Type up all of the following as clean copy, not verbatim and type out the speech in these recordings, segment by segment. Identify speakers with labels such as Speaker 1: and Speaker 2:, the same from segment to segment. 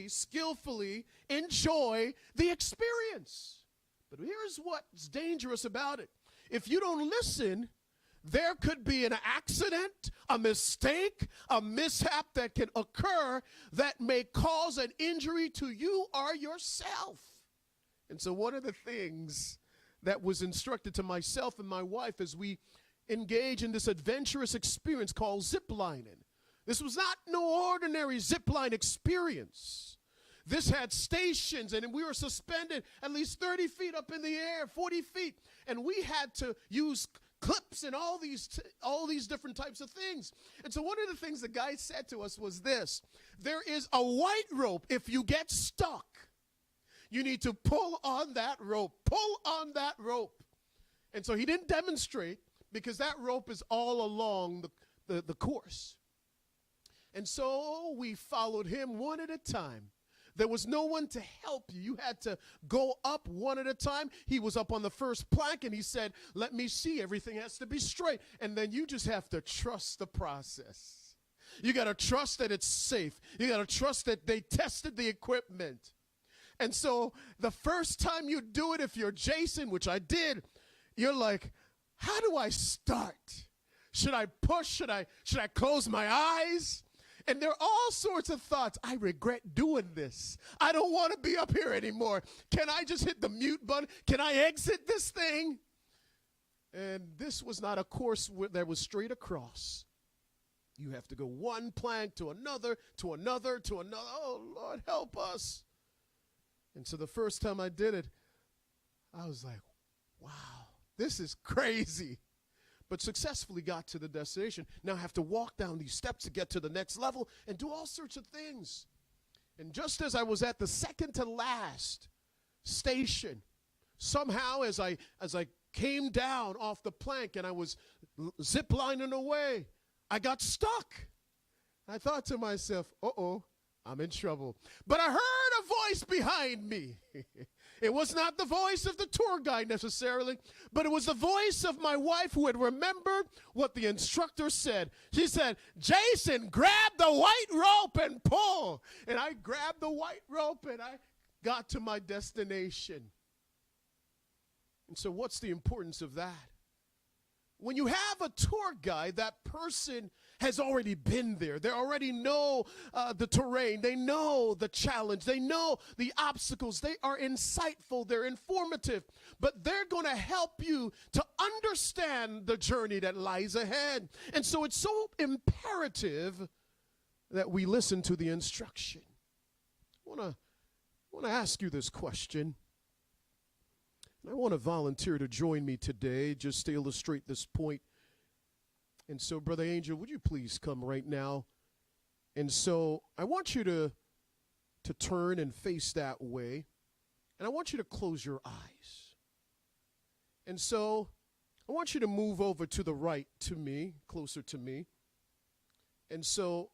Speaker 1: skillfully enjoy the experience. But here's what's dangerous about it. If you don't listen, there could be an accident, a mistake, a mishap that can occur that may cause an injury to you or yourself. And so one of the things that was instructed to myself and my wife as we engage in this adventurous experience called ziplining. This was not no ordinary zipline experience. This had stations, and we were suspended at least 30 feet up in the air, 40 feet, and we had to use clips and all these different types of things. And so one of the things the guy said to us was this: there is a white rope. If you get stuck, you need to pull on that rope. Pull on that rope. And so he didn't demonstrate, because that rope is all along the course. And so we followed him one at a time. There was no one to help you. You had to go up one at a time. He was up on the first plank, and he said, let me see. Everything has to be straight. And then you just have to trust the process. You got to trust that it's safe. You got to trust that they tested the equipment. And so the first time you do it, if you're Jason, which I did, you're like, how do I start? Should I push? Should I close my eyes? And there are all sorts of thoughts. I regret doing this. I don't want to be up here anymore. Can I just hit the mute button? Can I exit this thing? And this was not a course that was straight across. You have to go one plank to another, to another, to another. Oh, Lord, help us. And so the first time I did it, I was like, wow, this is crazy. But successfully got to the destination. Now I have to walk down these steps to get to the next level and do all sorts of things. And just as I was at the second to last station, somehow as I came down off the plank and I was ziplining away, I got stuck. I thought to myself, uh-oh, I'm in trouble. But I heard a voice behind me. It was not the voice of the tour guide necessarily, but it was the voice of my wife, who had remembered what the instructor said. She said, Jason, grab the white rope and pull. And I grabbed the white rope and I got to my destination. And so what's the importance of that? When you have a tour guide, that person has already been there. They already know the terrain. They know the challenge. They know the obstacles. They are insightful. They're informative. But they're going to help you to understand the journey that lies ahead. And so it's so imperative that we listen to the instruction. I want to ask you this question. I want to volunteer to join me today just to illustrate this point. And so, Brother Angel, would you please come right now? And so I want you to turn and face that way. And I want you to close your eyes. And so I want you to move over to the right to me, closer to me. And so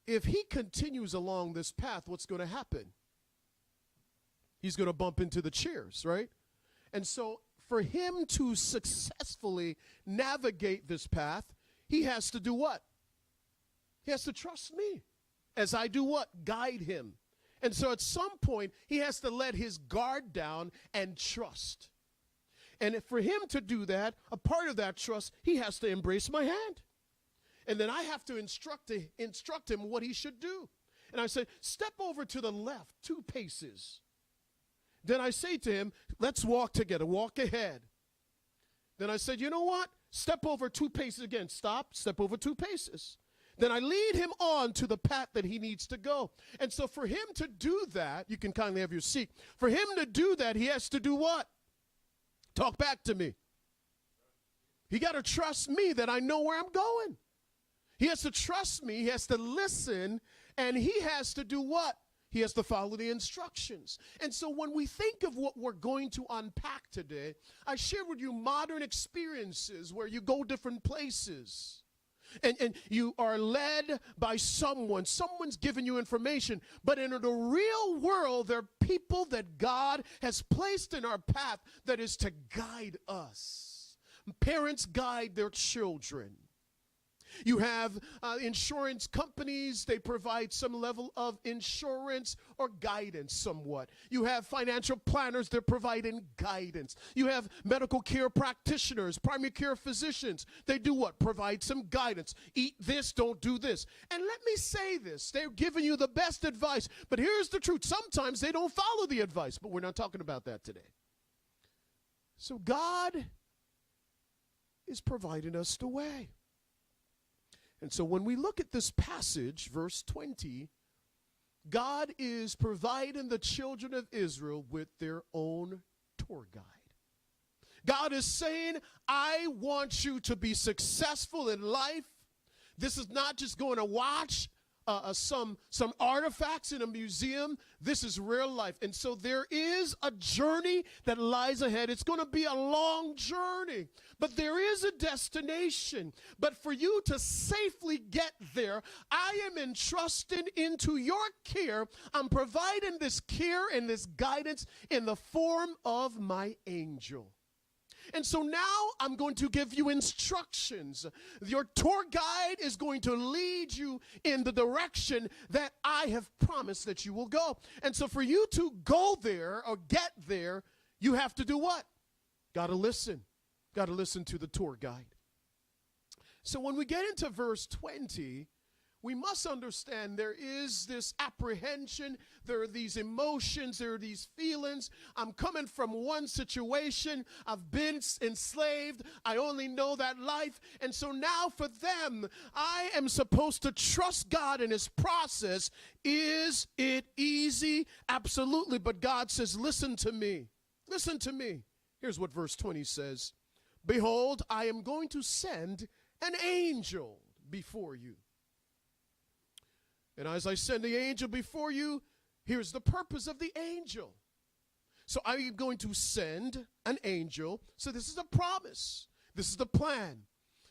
Speaker 1: if he continues along this path, what's going to happen? He's going to bump into the chairs, right? And so for him to successfully navigate this path, he has to do what? He has to trust me as I do what? Guide him. And so at some point, he has to let his guard down and trust. And for him to do that, a part of that trust, he has to embrace my hand. And then I have to instruct him what he should do. And I say, step over to the left 2 paces. Then I say to him, let's walk together, walk ahead. Then I said, you know what? Step over 2 paces again. Stop, step over 2 paces. Then I lead him on to the path that he needs to go. And so for him to do that, you can kindly have your seat. For him to do that, he has to do what? Talk back to me. He got to trust me that I know where I'm going. He has to trust me. He has to listen. And he has to do what? He has to follow the instructions. And so when we think of what we're going to unpack today, I shared with you modern experiences where you go different places. And you are led by someone. Someone's giving you information. But in the real world, there are people that God has placed in our path that is to guide us. Parents guide their children. You have insurance companies. They provide some level of insurance or guidance somewhat. You have financial planners. They're providing guidance. You have medical care practitioners, primary care physicians. They do what? Provide some guidance. Eat this, don't do this. And let me say this. They're giving you the best advice. But here's the truth. Sometimes they don't follow the advice. But we're not talking about that today. So God is providing us the way. And so when we look at this passage, verse 20, God is providing the children of Israel with their own tour guide. God is saying, I want you to be successful in life. This is not just going to watch some artifacts in a museum. This is real life. And so there is a journey that lies ahead. It's going to be a long journey, but there is a destination. But for you to safely get there, I am entrusting into your care. I'm providing this care and this guidance in the form of my angel. And so now I'm going to give you instructions. Your tour guide is going to lead you in the direction that I have promised that you will go. And so for you to go there or get there, you have to do what? Got to listen. Got to listen to the tour guide. So when we get into verse 20, we must understand there is this apprehension, there are these emotions, there are these feelings. I'm coming from one situation, I've been enslaved, I only know that life. And so now for them, I am supposed to trust God in his process. Is it easy? Absolutely. But God says, listen to me. Listen to me. Here's what verse 20 says. Behold, I am going to send an angel before you. And as I send the angel before you, here's the purpose of the angel. So I am going to send an angel. So this is a promise. This is the plan.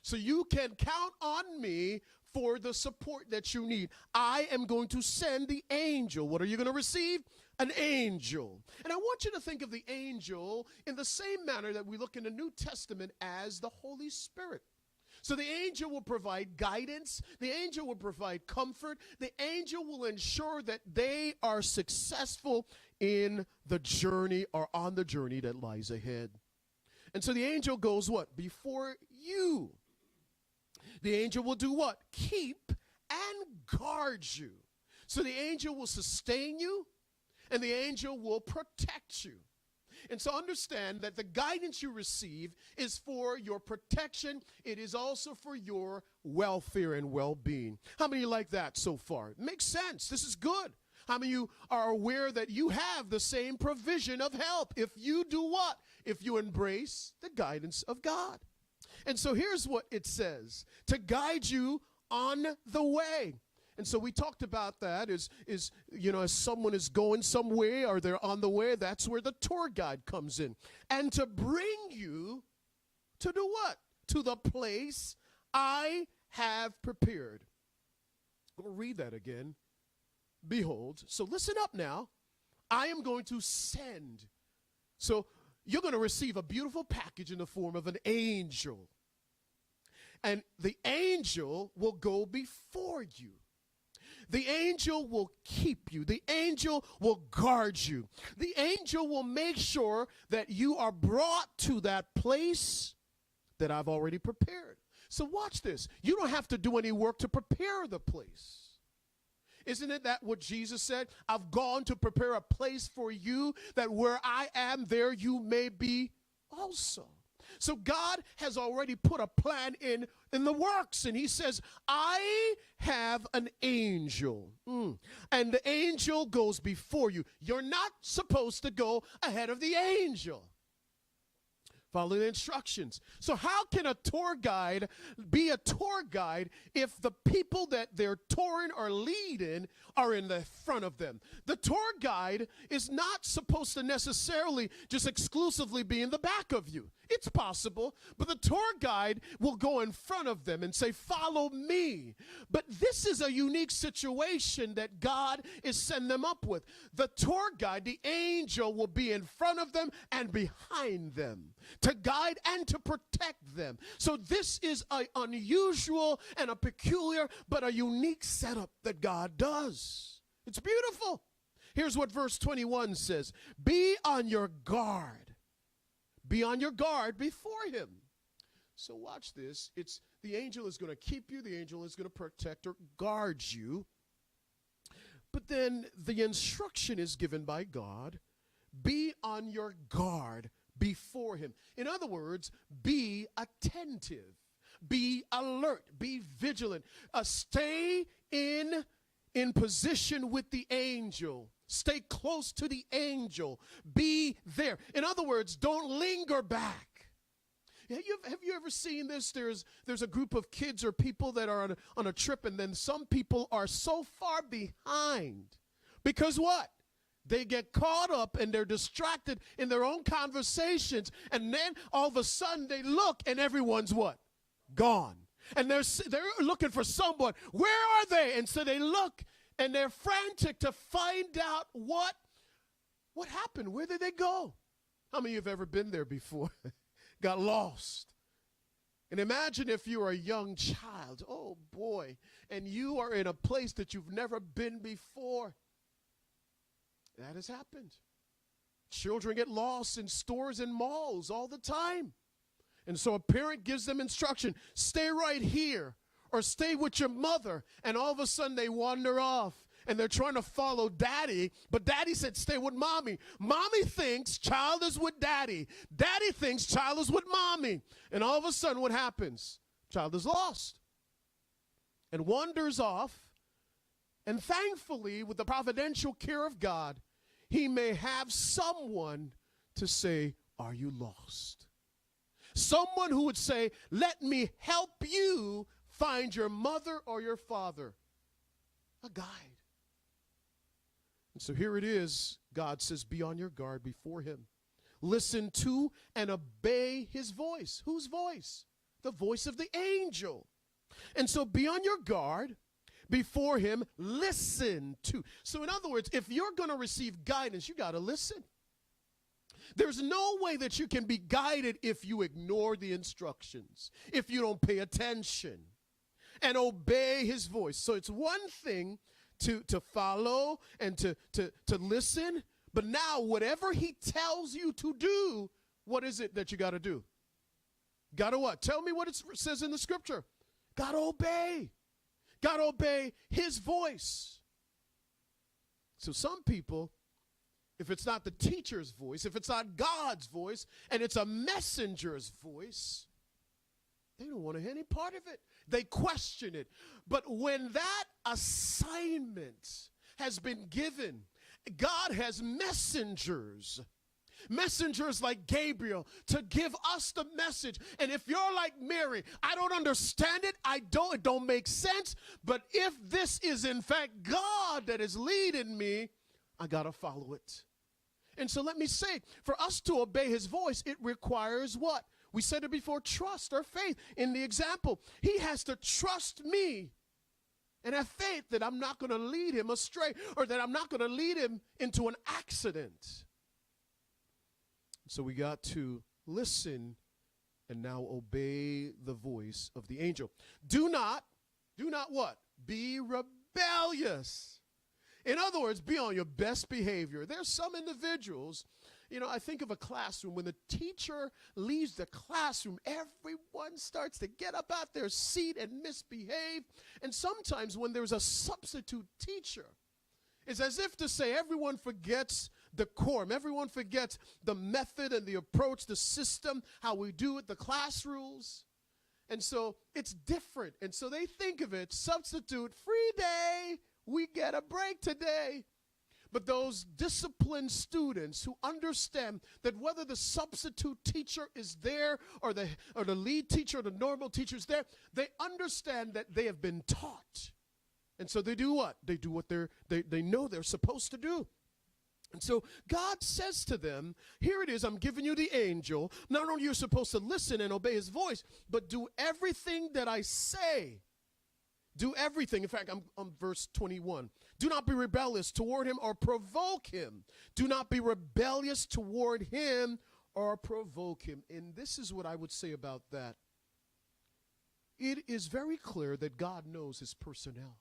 Speaker 1: So you can count on me for the support that you need. I am going to send the angel. What are you going to receive? An angel. And I want you to think of the angel in the same manner that we look in the New Testament as the Holy Spirit. So the angel will provide guidance. The angel will provide comfort. The angel will ensure that they are successful in the journey or on the journey that lies ahead. And so the angel goes what? Before you. The angel will do what? Keep and guard you. So the angel will sustain you and the angel will protect you. And so understand that the guidance you receive is for your protection. It is also for your welfare and well-being. How many like that so far? It makes sense. This is good. How many of you are aware that you have the same provision of help if you do what? If you embrace the guidance of God. And so here's what it says. To guide you on the way. And so we talked about that as someone is going somewhere or they're on the way, that's where the tour guide comes in. And to bring you to do what? To the place I have prepared. We'll read that again. Behold, so listen up now. I am going to send. So you're going to receive a beautiful package in the form of an angel. And the angel will go before you. The angel will keep you. The angel will guard you. The angel will make sure that you are brought to that place that I've already prepared. So watch this. You don't have to do any work to prepare the place. Isn't it that what Jesus said? I've gone to prepare a place for you, that where I am, there you may be also. So God has already put a plan in the works. And he says, I have an angel. And the angel goes before you. You're not supposed to go ahead of the angel. Follow the instructions. So how can a tour guide be a tour guide if the people that they're touring or leading are in the front of them? The tour guide is not supposed to necessarily just exclusively be in the back of you. It's possible, but the tour guide will go in front of them and say, follow me. But this is a unique situation that God is setting them up with. The tour guide, the angel, will be in front of them and behind them to guide and to protect them. So this is an unusual and a peculiar but a unique setup that God does. It's beautiful. Here's what verse 21 says. Be on your guard. Be on your guard before him. So watch this. It's the angel is going to keep you. The angel is going to protect or guard you. But then the instruction is given by God. Be on your guard before him. In other words, be attentive. Be alert. Be vigilant. Stay in position with the angel. Stay close to the angel. Be there. In other words, don't linger back. Have you ever seen this? There's a group of kids or people that are on a trip, and then some people are so far behind. Because what? They get caught up and they're distracted in their own conversations, and then all of a sudden they look and everyone's what? Gone. And they're looking for someone. Where are they? And so they look and they're frantic to find out what happened. Where did they go? How many of you have ever been there before? Got lost. And imagine if you are a young child. Oh boy. And you are in a place that you've never been before. That has happened. Children get lost in stores and malls all the time. And so a parent gives them instruction. Stay right here. Or stay with your mother, and all of a sudden they wander off, and they're trying to follow daddy, but daddy said stay with mommy. Mommy thinks child is with daddy. Daddy thinks child is with mommy. And all of a sudden what happens? Child is lost and wanders off, and thankfully, with the providential care of God, he may have someone to say, are you lost? Someone who would say, let me help you find your mother or your father. A guide. And so here it is. God says, be on your guard before him. Listen to and obey his voice. Whose voice? The voice of the angel. And so be on your guard before him. Listen to. So in other words, if you're going to receive guidance, you got to listen. There's no way that you can be guided if you ignore the instructions, if you don't pay attention and obey his voice. So it's one thing to follow and to listen, but now whatever he tells you to do, what is it that you got to do? Got to what? Tell me what it says in the scripture. Got to obey. Got to obey his voice. So some people, if it's not the teacher's voice, if it's not God's voice, and it's a messenger's voice, they don't want to hear any part of it. They question it. But when that assignment has been given, God has messengers like Gabriel to give us the message. And if you're like Mary, I don't understand it. It don't make sense. But if this is in fact God that is leading me, I got to follow it. And so let me say, for us to obey his voice, it requires what? We said it before, trust or faith. In the example, he has to trust me and have faith that I'm not going to lead him astray, or that I'm not going to lead him into an accident. So we got to listen and now obey the voice of the angel. Do not what? Be rebellious. In other words, be on your best behavior. There's some individuals, I think of a classroom. When the teacher leaves the classroom, everyone starts to get up out their seat and misbehave. And sometimes when there's a substitute teacher, it's as if to say everyone forgets decorum. Everyone forgets the method and the approach, the system, how we do it, the class rules. And so it's different. And so they think of it, substitute, free day. We get a break today. But those disciplined students who understand that whether the substitute teacher is there or the lead teacher or the normal teacher is there, they understand that they have been taught. And so they do what? They do what they know they're supposed to do. And so God says to them, here it is, I'm giving you the angel. Not only are you supposed to listen and obey his voice, but do everything that I say. Do everything. In fact, I'm on verse 21. Do not be rebellious toward him or provoke him. Do not be rebellious toward him or provoke him. And this is what I would say about that. It is very clear that God knows his personnel.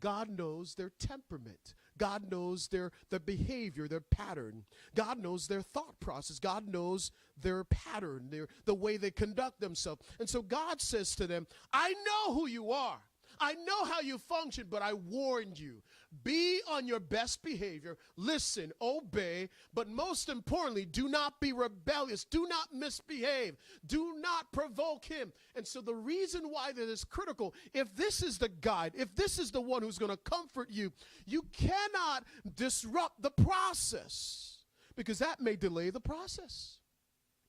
Speaker 1: God knows their temperament. God knows their behavior, their pattern. God knows their thought process. God knows their pattern, the way they conduct themselves. And so God says to them, I know who you are. I know how you function, but I warned you. Be on your best behavior. Listen, obey, but most importantly, do not be rebellious. Do not misbehave. Do not provoke him. And so the reason why that is critical, if this is the guide, if this is the one who's going to comfort you, you cannot disrupt the process, because that may delay the process.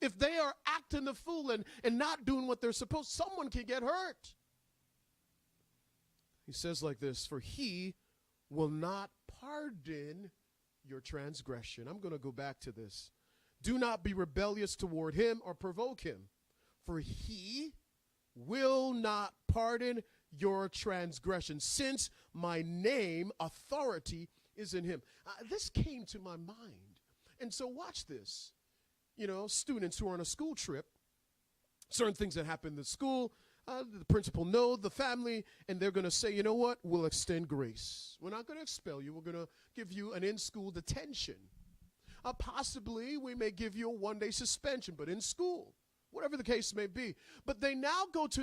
Speaker 1: If they are acting the fool and not doing what they're supposed, someone can get hurt. He says like this, for he will not pardon your transgression. I'm going to go back to this. Do not be rebellious toward him or provoke him, for he will not pardon your transgression, since my name, authority, is in him. This came to my mind. And so watch this. You know, students who are on a school trip, certain things that happen in the school, the principal knows the family, and they're going to say, you know what, we'll extend grace. We're not going to expel you. We're going to give you an in-school detention. Possibly we may give you a one-day suspension, but in school, whatever the case may be. But they now go to